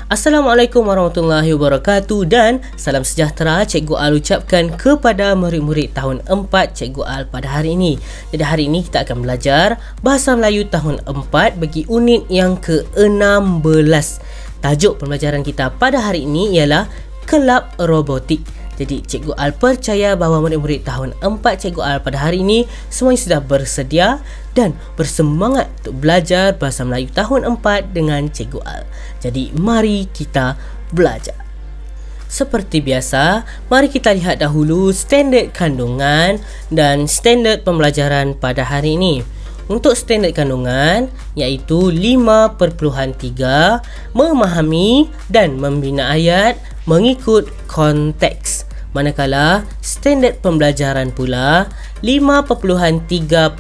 Assalamualaikum warahmatullahi wabarakatuh dan salam sejahtera Cikgu Al ucapkan kepada murid-murid tahun 4 Cikgu Al pada hari ini. Jadi hari ini kita akan belajar Bahasa Melayu tahun 4 bagi unit yang ke-16. Tajuk pembelajaran kita pada hari ini ialah Kelab Robotik. Jadi Cikgu Al percaya bahawa murid-murid tahun 4 Cikgu Al pada hari ini semuanya sudah bersedia dan bersemangat untuk belajar Bahasa Melayu tahun 4 dengan Cikgu Al. Jadi mari kita belajar. Seperti biasa, mari kita lihat dahulu standard kandungan dan standard pembelajaran pada hari ini. Untuk standard kandungan iaitu 5.3 memahami dan membina ayat mengikut konteks. Manakala standard pembelajaran pula 5.3.2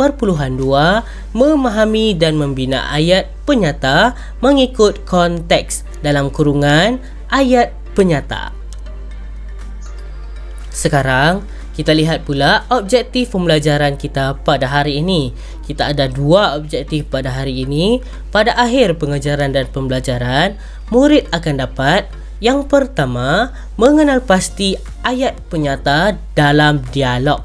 memahami dan membina ayat penyata mengikut konteks dalam kurungan ayat penyata. Sekarang kita lihat pula objektif pembelajaran kita pada hari ini. Kita ada dua objektif pada hari ini. Pada akhir pengajaran dan pembelajaran, murid akan dapat yang pertama, mengenal pasti ayat penyata dalam dialog.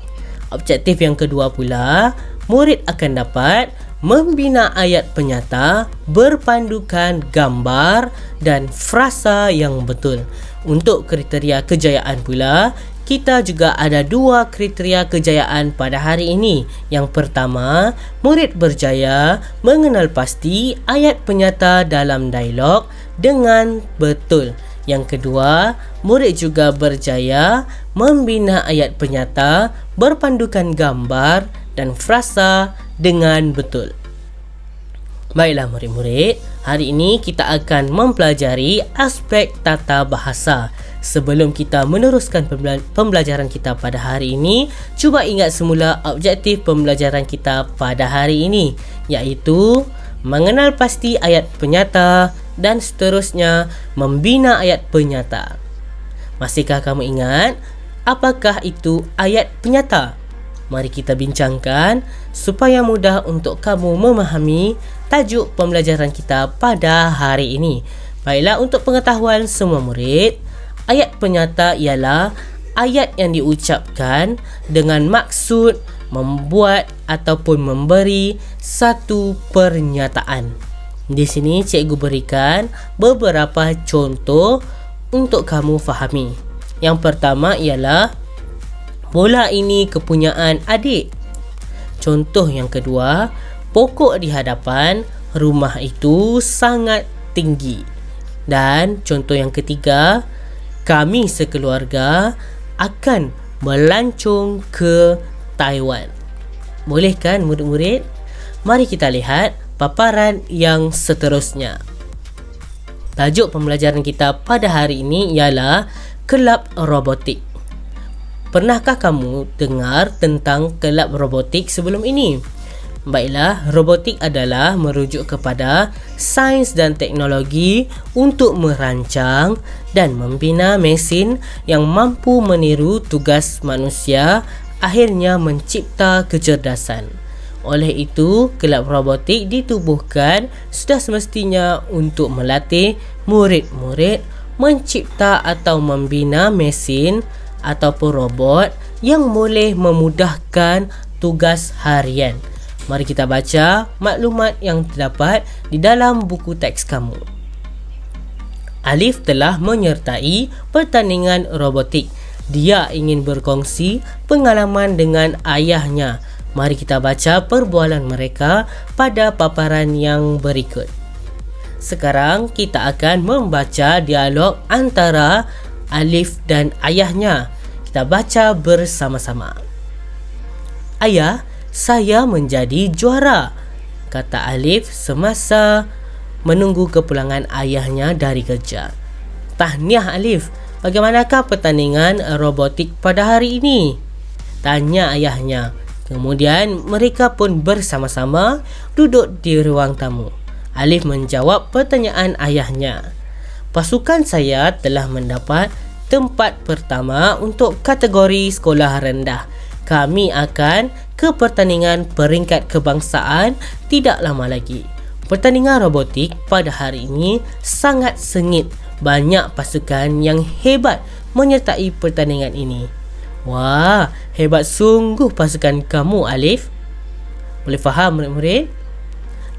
Objektif yang kedua pula, murid akan dapat membina ayat penyata berpandukan gambar dan frasa yang betul. Untuk kriteria kejayaan pula, kita juga ada dua kriteria kejayaan pada hari ini. Yang pertama, murid berjaya mengenal pasti ayat penyata dalam dialog dengan betul. Yang kedua, murid juga berjaya membina ayat penyata berpandukan gambar dan frasa dengan betul. Baiklah murid-murid, hari ini kita akan mempelajari aspek tata bahasa. Sebelum kita meneruskan pembelajaran kita pada hari ini, cuba ingat semula objektif pembelajaran kita pada hari ini, iaitu mengenal pasti ayat penyata dan seterusnya membina ayat penyata. Masihkah kamu ingat apakah itu ayat penyata? Mari kita bincangkan supaya mudah untuk kamu memahami tajuk pembelajaran kita pada hari ini. Baiklah, untuk pengetahuan semua murid, ayat penyata ialah ayat yang diucapkan dengan maksud membuat ataupun memberi satu pernyataan. Di sini cikgu berikan beberapa contoh untuk kamu fahami. Yang pertama ialah bola ini kepunyaan adik. Contoh yang kedua, pokok di hadapan rumah itu sangat tinggi. Dan contoh yang ketiga, kami sekeluarga akan melancong ke Taiwan. Boleh kan murid-murid? Mari kita lihat paparan yang seterusnya. Tajuk pembelajaran kita pada hari ini ialah Kelab Robotik. Pernahkah kamu dengar tentang kelab robotik sebelum ini? Baiklah, robotik adalah merujuk kepada sains dan teknologi untuk merancang dan membina mesin yang mampu meniru tugas manusia, akhirnya mencipta kecerdasan. Oleh itu, kelab robotik ditubuhkan sudah semestinya untuk melatih murid-murid mencipta atau membina mesin ataupun robot yang boleh memudahkan tugas harian. Mari kita baca maklumat yang terdapat di dalam buku teks kamu. Alif telah menyertai pertandingan robotik. Dia ingin berkongsi pengalaman dengan ayahnya. Mari kita baca perbualan mereka pada paparan yang berikut. Sekarang kita akan membaca dialog antara Alif dan ayahnya. Kita baca bersama-sama. Ayah, saya menjadi juara, kata Alif semasa menunggu kepulangan ayahnya dari kerja. Tahniah Alif, bagaimanakah pertandingan robotik pada hari ini? Tanya ayahnya. Kemudian mereka pun bersama-sama duduk di ruang tamu. Alif menjawab pertanyaan ayahnya. Pasukan saya telah mendapat tempat pertama untuk kategori sekolah rendah. Kami akan ke pertandingan peringkat kebangsaan tidak lama lagi. Pertandingan robotik pada hari ini sangat sengit banyak pasukan yang hebat menyertai pertandingan ini. Wah, hebat sungguh pasukan kamu, Alif. Boleh faham murid-murid?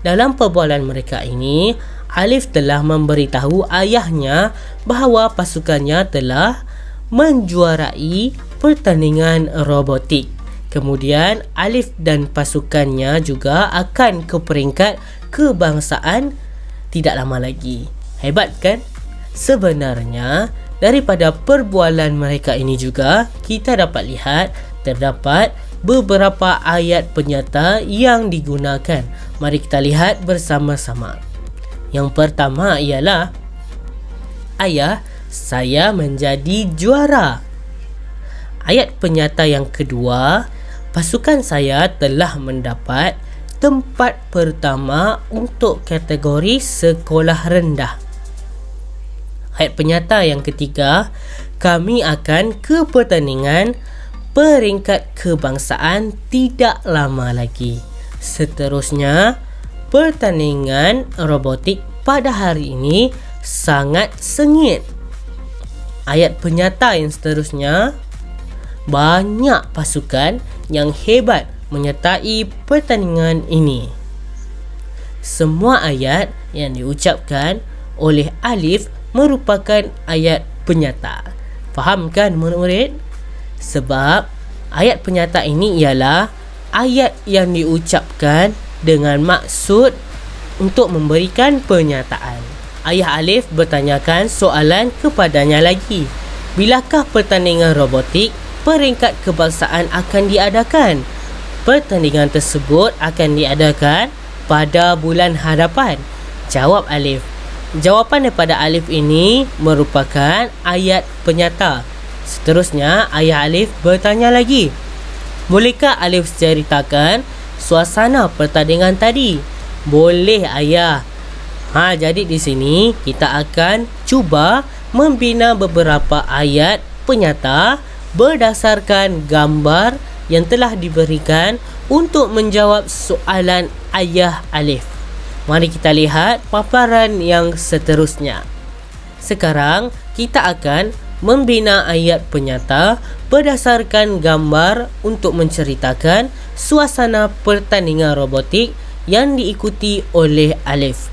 Dalam perbualan mereka ini, Alif telah memberitahu ayahnya bahawa pasukannya telah menjuarai pertandingan robotik. Kemudian Alif dan pasukannya juga akan ke peringkat kebangsaan tidak lama lagi. Hebat kan? Sebenarnya daripada perbualan mereka ini juga kita dapat lihat terdapat beberapa ayat penyata yang digunakan. Mari kita lihat bersama-sama. Yang pertama ialah, ayah, saya menjadi juara. Ayat penyata yang kedua, pasukan saya telah mendapat tempat pertama untuk kategori sekolah rendah. Ayat penyata yang ketiga, kami akan ke pertandingan peringkat kebangsaan tidak lama lagi. Seterusnya, pertandingan robotik pada hari ini sangat sengit. Ayat penyata yang seterusnya, banyak pasukan yang hebat menyertai pertandingan ini. Semua ayat yang diucapkan oleh Alif merupakan ayat penyata. Faham kan murid-murid? Sebab ayat penyata ini ialah ayat yang diucapkan dengan maksud untuk memberikan pernyataan. Ayah Alif bertanyakan soalan kepadanya lagi. Bilakah pertandingan robotik peringkat kebangsaan akan diadakan? Pertandingan tersebut akan diadakan pada bulan hadapan. Jawab Alif. Jawapan daripada Alif ini merupakan ayat penyata. Seterusnya, ayah Alif bertanya lagi. Bolehkah Alif ceritakan suasana pertandingan tadi? Boleh ayah. Jadi di sini kita akan cuba membina beberapa ayat penyata berdasarkan gambar yang telah diberikan untuk menjawab soalan ayah Alif. Mari kita lihat paparan yang seterusnya. Sekarang kita akan membina ayat penyata berdasarkan gambar untuk menceritakan suasana pertandingan robotik yang diikuti oleh Alif.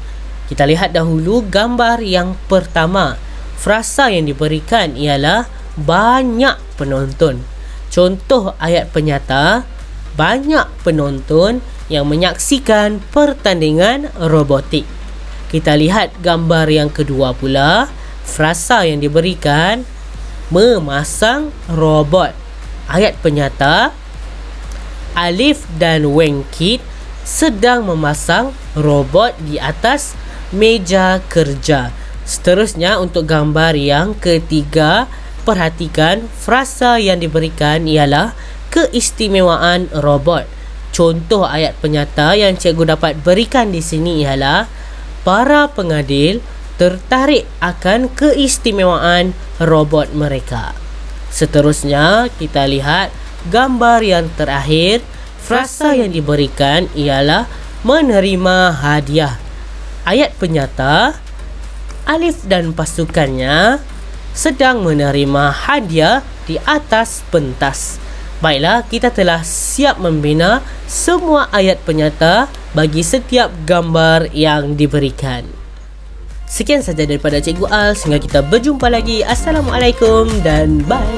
Kita lihat dahulu gambar yang pertama. Frasa yang diberikan ialah banyak penonton. Contoh ayat penyata, banyak penonton yang menyaksikan pertandingan robotik. Kita lihat gambar yang kedua pula. Frasa yang diberikan, memasang robot. Ayat penyata, Alif dan Wengkit sedang memasang robot di atas meja kerja. Seterusnya untuk gambar yang ketiga, perhatikan frasa yang diberikan ialah keistimewaan robot. Contoh ayat penyata yang cikgu dapat berikan di sini ialah para pengadil tertarik akan keistimewaan robot mereka. Seterusnya kita lihat gambar yang terakhir. Frasa yang diberikan ialah menerima hadiah. Ayat penyata, Alif dan pasukannya sedang menerima hadiah di atas pentas. Baiklah, kita telah siap membina semua ayat penyata bagi setiap gambar yang diberikan. Sekian saja daripada Cikgu Al. Sehingga kita berjumpa lagi. Assalamualaikum dan bye.